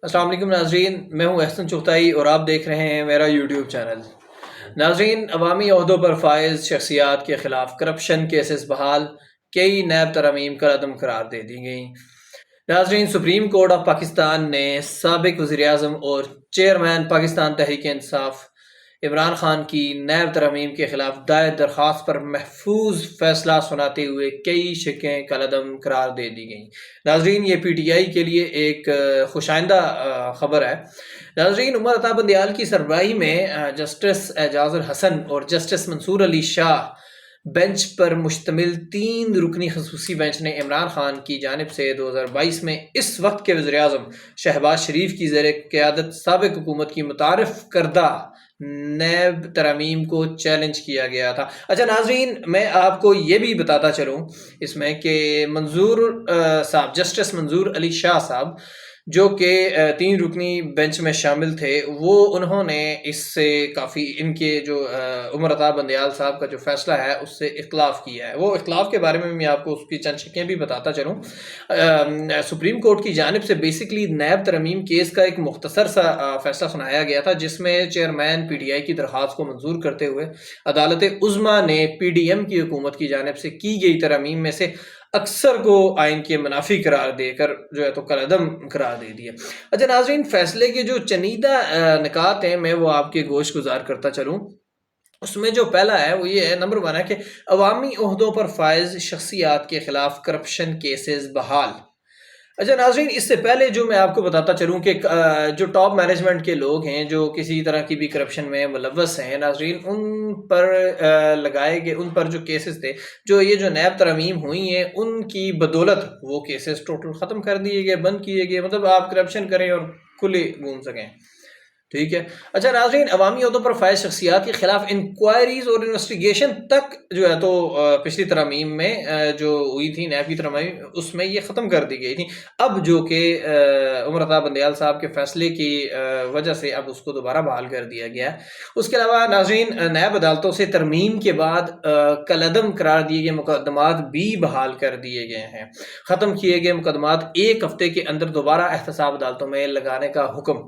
السلام علیکم ناظرین، میں ہوں احسن چغتائی اور آپ دیکھ رہے ہیں میرا یوٹیوب چینل۔ ناظرین، عوامی عہدوں پر فائز شخصیات کے خلاف کرپشن کیسز بحال، کئی نیب ترامیم کا عدم قرار دے دی گئیں۔ ناظرین، سپریم کورٹ آف پاکستان نے سابق وزیر اعظم اور چیئرمین پاکستان تحریک انصاف عمران خان کی نیب ترامیم کے خلاف دائر درخواست پر محفوظ فیصلہ سناتے ہوئے کئی شقیں کالعدم قرار دے دی گئیں۔ ناظرین، یہ پی ٹی آئی کے لیے ایک خوش آئندہ خبر ہے۔ ناظرین، عمر عطا بندیال کی سربراہی میں جسٹس اعجاز الحسن اور جسٹس منصور علی شاہ بینچ پر مشتمل 3 رکنی خصوصی بینچ نے عمران خان کی جانب سے 2022 میں اس وقت کے وزیر اعظم شہباز شریف کی زیر قیادت سابق حکومت کی متعارف کردہ نیب ترامیم کو چیلنج کیا گیا تھا۔ اچھا ناظرین، میں آپ کو یہ بھی بتاتا چلوں اس میں کہ منظور صاحب، جسٹس منظور علی شاہ صاحب، جو کہ 3 رکنی بینچ میں شامل تھے، وہ انہوں نے اس سے کافی ان کے جو عمر عطا بندیال صاحب کا جو فیصلہ ہے اس سے اختلاف کیا ہے۔ وہ اختلاف کے بارے میں آپ کو اس کی چند شقیں بھی بتاتا چلوں۔ سپریم کورٹ کی جانب سے بیسکلی نیب ترمیم کیس کا ایک مختصر سا فیصلہ سنایا گیا تھا، جس میں چیئرمین پی ٹی آئی کی درخواست کو منظور کرتے ہوئے عدالت عظمیٰ نے پی ڈی ایم کی حکومت کی جانب سے کی گئی ترامیم میں سے اکثر کو آئین کے منافی قرار دے کر جو ہے تو کالعدم قرار دے دیا۔ اچھا ناظرین، فیصلے کے جو چنیدہ نکات ہیں میں وہ آپ کے گوش گزار کرتا چلوں۔ اس میں جو پہلا ہے وہ یہ ہے، نمبر 1 ہے کہ عوامی عہدوں پر فائز شخصیات کے خلاف کرپشن کیسز بحال۔ اچھا ناظرین، اس سے پہلے جو میں آپ کو بتاتا چلوں کہ جو ٹاپ مینجمنٹ کے لوگ ہیں جو کسی طرح کی بھی کرپشن میں ملوث ہیں، ناظرین، ان پر لگائے گئے، ان پر جو کیسز تھے، جو یہ جو نیب ترامیم ہوئی ہیں، ان کی بدولت وہ کیسز ٹوٹل ختم کر دیے گئے، بند کیے گئے، مطلب آپ کرپشن کریں اور کھلے گھوم سکیں۔ ٹھیک ہے۔ اچھا ناظرین، عوامی عہدوں پر فائز شخصیات کے خلاف انکوائریز اور انویسٹیگیشن تک جو ہے تو پچھلی ترامیم میں جو ہوئی تھی، نیب کی ترامیم، اس میں یہ ختم کر دی گئی تھی۔ اب جو کہ عمر عطا بندیال صاحب کے فیصلے کی وجہ سے اب اس کو دوبارہ بحال کر دیا گیا ہے۔ اس کے علاوہ ناظرین، نیب عدالتوں سے ترمیم کے بعد کالعدم قرار دیے گئے مقدمات بھی بحال کر دیے گئے ہیں۔ ختم کیے گئے مقدمات 1 ہفتے کے اندر دوبارہ احتساب عدالتوں میں لگانے کا حکم۔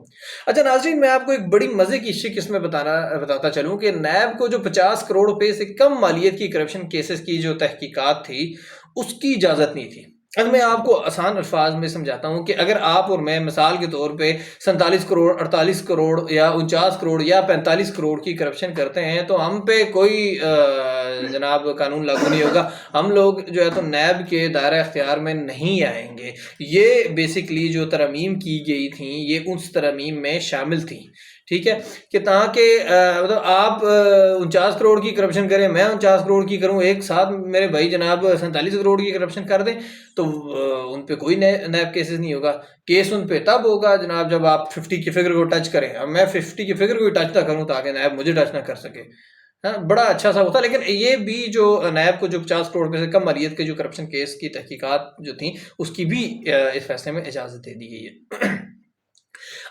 اچھا ناظرین، میں آپ کو ایک بڑی مزے کی شک اس میں بتاتا چلوں کہ نیب کو جو 50 کروڑ روپے سے کم مالیت کی کرپشن کیسز کی جو تحقیقات تھی، اس کی اجازت نہیں تھی۔ اب میں آپ کو آسان الفاظ میں سمجھاتا ہوں کہ اگر آپ اور میں مثال کے طور پہ 47 کروڑ، 48 کروڑ یا 49 کروڑ یا 45 کروڑ کی کرپشن کرتے ہیں تو ہم پہ کوئی جناب قانون لاگو نہیں ہوگا، ہم لوگ جو ہے تو نیب کے دائرہ اختیار میں نہیں آئیں گے۔ یہ بیسکلی جو ترامیم کی گئی تھیں یہ اس ترامیم میں شامل تھیں، ٹھیک ہے، کہ تاکہ مطلب آپ 49 کروڑ کی کرپشن کریں، میں 49 کروڑ کی کروں، ایک ساتھ میرے بھائی جناب 47 کروڑ کی کرپشن کر دیں تو ان پہ کوئی نیب کیسز نہیں ہوگا۔ کیس ان پہ تب ہوگا جناب جب آپ 50 کی فگر کو ٹچ کریں۔ اب میں 50 کی فگر کو ٹچ نہ کروں تاکہ نیب مجھے ٹچ نہ کر سکے۔ بڑا اچھا سا ہوتا، لیکن یہ بھی جو نیب کو جو 50 کروڑ روپے سے کم مالیت کے جو کرپشن کیس کی تحقیقات جو تھیں، اس کی بھی اس فیصلے میں اجازت دے دی گئی ہے۔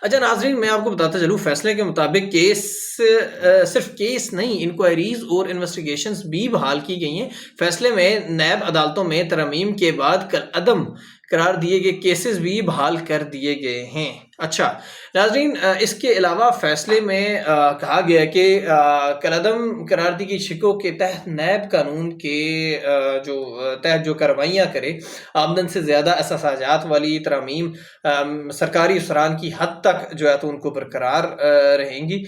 اچھا ناظرین، میں آپ کو بتاتا چلوں، فیصلے کے مطابق کیس صرف کیس نہیں، انکوائریز اور انویسٹیگیشنز بھی بحال کی گئی ہیں۔ فیصلے میں نیب عدالتوں میں ترمیم کے بعد کالعدم قرار دیے گئے کیسز بھی بحال کر دیے گئے ہیں۔ اچھا ناظرین، اس کے علاوہ فیصلے میں کہا گیا کہ کالعدم قرار دی گئی شقوں کے تحت نیب قانون کے جو تحت جو کارروائیاں کرے، آمدن سے زیادہ اثاثاجات والی ترامیم سرکاری افسران کی حد تک جو ہے تو ان کو برقرار رہیں گی۔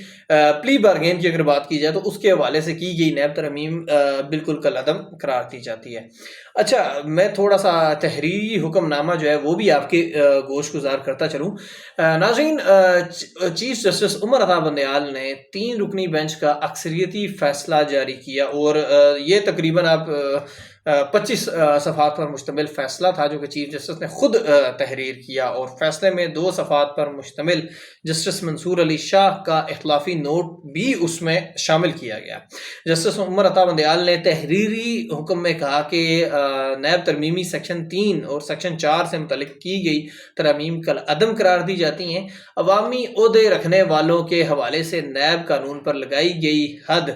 پلی بارگین کی اگر بات کی جائے تو اس کے حوالے سے کی گئی نیب ترمیم بالکل کالعدم قرار دی جاتی ہے۔ اچھا، میں تھوڑا سا تحریری حکم نامہ جو ہے وہ بھی آپ کے گوش گزار کرتا چلوں۔ ناظرین، چیف جسٹس عمر عطا بندیال نے 3 رکنی بینچ کا اکثریتی فیصلہ جاری کیا اور یہ تقریباً آپ 25 صفحات پر مشتمل فیصلہ تھا جو کہ چیف جسٹس نے خود تحریر کیا، اور فیصلے میں 2 صفحات پر مشتمل جسٹس منصور علی شاہ کا اختلافی نوٹ بھی اس میں شامل کیا گیا۔ جسٹس عمر عطا بندیال نے تحریری حکم میں کہا کہ نیب ترمیمی سیکشن 3 اور سیکشن 4 سے متعلق کی گئی ترامیم کالعدم قرار دی جاتی ہیں۔ عوامی عہدے رکھنے والوں کے حوالے سے نیب قانون پر لگائی گئی حد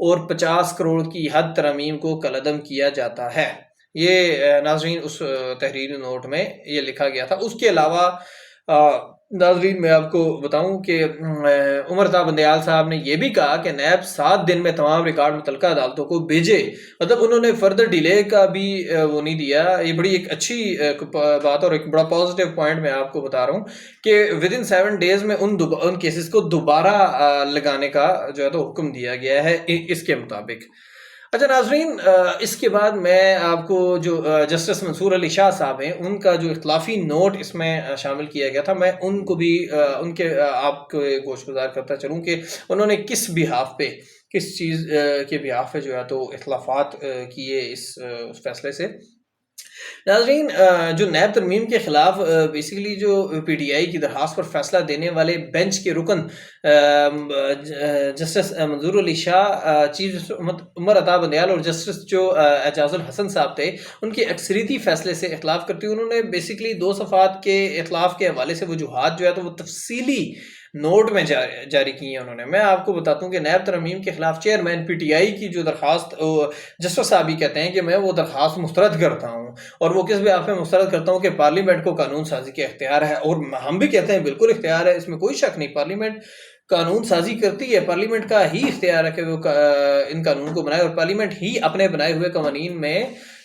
اور 50 کروڑ کی حد ترامیم کو کالعدم کیا جاتا ہے۔ یہ ناظرین اس تحریری نوٹ میں یہ لکھا گیا تھا۔ اس کے علاوہ ناظرین میں آپ کو بتاؤں کہ عمر تا بندیال صاحب نے یہ بھی کہا کہ نیب 7 دن میں تمام ریکارڈ متعلقہ عدالتوں کو بھیجے، مطلب انہوں نے فردر ڈیلے کا بھی وہ نہیں دیا۔ یہ بڑی ایک اچھی بات اور ایک بڑا پازیٹیو پوائنٹ میں آپ کو بتا رہا ہوں کہ ود ان 7 days میں ان کیسز کو دوبارہ لگانے کا جو ہے تو حکم دیا گیا ہے اس کے مطابق۔ اچھا ناظرین، اس کے بعد میں آپ کو جو جسٹس منصور علی شاہ صاحب ہیں ان کا جو اختلافی نوٹ اس میں شامل کیا گیا تھا، میں ان کو بھی ان کے آپ کو گوش گزار کرتا چلوں کہ انہوں نے کس بحاف پہ، کس چیز کے بحاف پہ جو ہے تو اختلافات کیے اس فیصلے سے۔ ناظرین، جو نیب ترمیم کے خلاف بیسیکلی جو پی ٹی آئی کی درخواست پر فیصلہ دینے والے بینچ کے رکن جسٹس منظور علی شاہ، چیف جسٹس عمر عطا بندیال اور جسٹس جو اعجاز الحسن صاحب تھے، ان کے اکثریتی فیصلے سے اختلاف کرتے ہوئے انہوں نے بیسیکلی 2 صفحات کے اختلاف کے حوالے سے وجوہات جو ہے تو وہ تفصیلی نوٹ میں جاری کی ہیں انہوں نے۔ میں آپ کو بتاتا ہوں کہ نیب ترمیم کے خلاف چیئرمین پی ٹی آئی کی جو درخواست، جسٹس صاحب ہی کہتے ہیں کہ میں وہ درخواست مسترد کرتا ہوں، اور وہ کس بحاف میں مسترد کرتا ہوں کہ پارلیمنٹ کو قانون سازی کا اختیار ہے، اور ہم بھی کہتے ہیں بالکل اختیار ہے، اس میں کوئی شک نہیں، پارلیمنٹ قانون سازی کرتی ہے، پارلیمنٹ کا ہی اختیار ہے کہ وہ ان قانون کو بنائے، اور پارلیمنٹ ہی اپنے بنائے ہوئے قوانین میں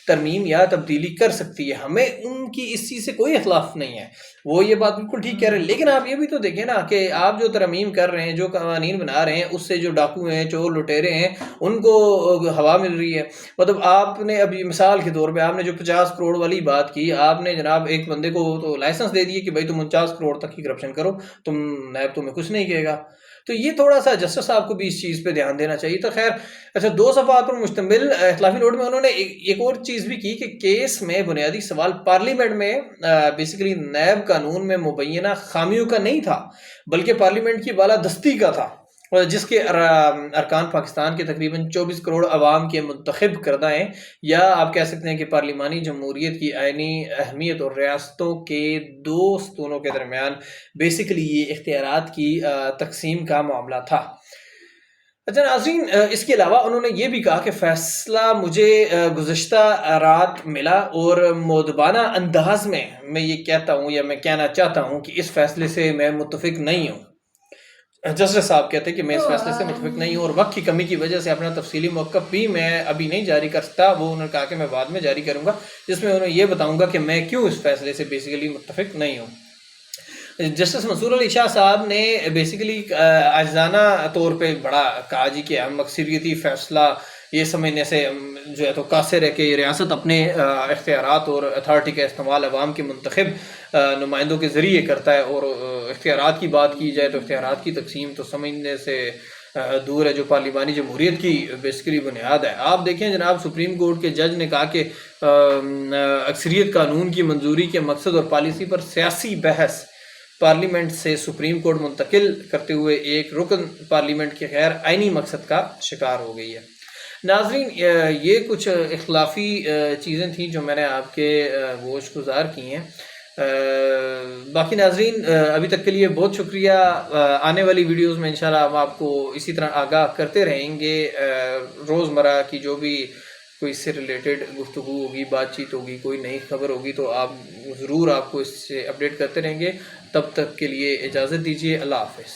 ترمیم یا تبدیلی کر سکتی ہے۔ ہمیں ان کی اس چیز سے کوئی اختلاف نہیں ہے، وہ یہ بات بالکل ٹھیک کہہ رہے ہیں، لیکن آپ یہ بھی تو دیکھیں نا کہ آپ جو ترمیم کر رہے ہیں، جو قوانین بنا رہے ہیں، اس سے جو ڈاکو ہیں، چور لٹیرے ہیں، ان کو ہوا مل رہی ہے۔ مطلب آپ نے ابھی مثال کے طور پہ آپ نے جو 50 کروڑ والی بات کی، آپ نے جناب ایک بندے کو تو لائسنس دے دیے کہ بھائی تم 49 کروڑ تک کی کرپشن کرو، تم نیب تمہیں کچھ نہیں کہے گا۔ تو یہ تھوڑا سا جسٹس صاحب کو بھی اس چیز پہ دھیان دینا چاہیے۔ تو خیر، اچھا، 2 صفحات پر مشتمل اختلافی نوٹ میں انہوں نے ایک اور چیز بھی کی کہ کیس میں بنیادی سوال پارلیمنٹ میں بیسیکلی نیب قانون میں مبینہ خامیوں کا نہیں تھا، بلکہ پارلیمنٹ کی بالادستی کا تھا، جس کے ارکان پاکستان کے تقریباً 24 کروڑ عوام کے منتخب کردہ ہیں، یا آپ کہہ سکتے ہیں کہ پارلیمانی جمہوریت کی آئینی اہمیت اور ریاستوں کے 2 ستونوں کے درمیان بیسیکلی یہ اختیارات کی تقسیم کا معاملہ تھا۔ اچھا ناظرین، اس کے علاوہ انہوں نے یہ بھی کہا کہ فیصلہ مجھے گزشتہ رات ملا، اور مؤدبانہ انداز میں میں یہ کہتا ہوں یا میں کہنا چاہتا ہوں کہ اس فیصلے سے میں متفق نہیں ہوں۔ جسٹس صاحب کہتے ہیں کہ میں اس فیصلے سے متفق نہیں ہوں، اور وقت کی کمی کی وجہ سے اپنا تفصیلی موقف بھی میں ابھی نہیں جاری کر سکتا، وہ انہوں نے کہا کہ میں بعد میں جاری کروں گا، جس میں انہوں نے یہ بتاؤں گا کہ میں کیوں اس فیصلے سے بیسیکلی متفق نہیں ہوں۔ جسٹس منصور علی شاہ صاحب نے بیسیکلی عاجزانہ طور پہ بڑا کہا جی کہ ہم اکثریتی فیصلہ یہ سمجھنے سے جو ہے تو قاصر ہے کہ ریاست اپنے اختیارات اور اتھارٹی کا استعمال عوام کے منتخب نمائندوں کے ذریعے کرتا ہے، اور اختیارات کی بات کی جائے تو اختیارات کی تقسیم تو سمجھنے سے دور ہے، جو پارلیمانی جمہوریت کی بیسیکلی بنیاد ہے۔ آپ دیکھیں جناب، سپریم کورٹ کے جج نے کہا کہ اکثریت قانون کی منظوری کے مقصد اور پالیسی پر سیاسی بحث پارلیمنٹ سے سپریم کورٹ منتقل کرتے ہوئے ایک رکن پارلیمنٹ کے غیر آئینی مقصد کا شکار ہو گئی ہے۔ ناظرین، یہ کچھ اختلافی چیزیں تھیں جو میں نے آپ کے گوش گزار کی ہیں۔ باقی ناظرین، ابھی تک کے لیے بہت شکریہ۔ آنے والی ویڈیوز میں انشاءاللہ ہم آپ کو اسی طرح آگاہ کرتے رہیں گے، روزمرہ کی جو بھی کوئی اس سے ریلیٹڈ گفتگو ہوگی، بات چیت ہوگی، کوئی نئی خبر ہوگی تو آپ ضرور آپ کو اس سے اپڈیٹ کرتے رہیں گے۔ تب تک کے لیے اجازت دیجیے، اللہ حافظ۔